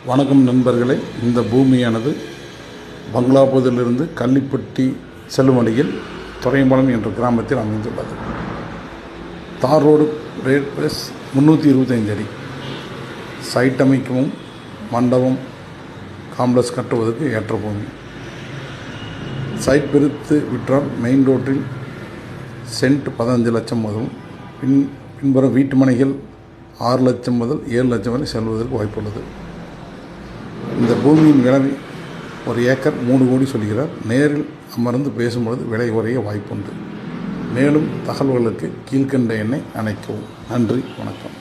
வணக்கம் நண்பர்களே. இந்த பூமியானது பங்களாபுரத்திலிருந்து கள்ளிப்பட்டி செல்லும் வழியில் துறையம்பலம் என்ற கிராமத்தில் அமைந்துள்ளது. தார் ரோடு ரேட்ஸ் 325 அடி. சைட் அமைக்கவும் மண்டபம் காம்ப்ளெக்ஸ் கட்டுவதற்கு ஏற்ற பூமி. சைட் பிரித்து விற்றால் மெயின் ரோட்டில் சென்ட் 15 லட்சம் முதல் பின்புறம் வீட்டு மனைகள் 6 லட்சம் முதல் 7 லட்சம் வரை செல்வதற்கு வாய்ப்புள்ளது. இந்த பூமியின் விலை 1 ஏக்கர் 3 கோடி சொல்கிறார். நேரில் அமர்ந்து பேசும்பொழுது விலை குறைய வாய்ப்புண்டு. மேலும் தகவல்களுக்கு கீழ்க்கண்ட எண்ணை அணைக்கவும். நன்றி, வணக்கம்.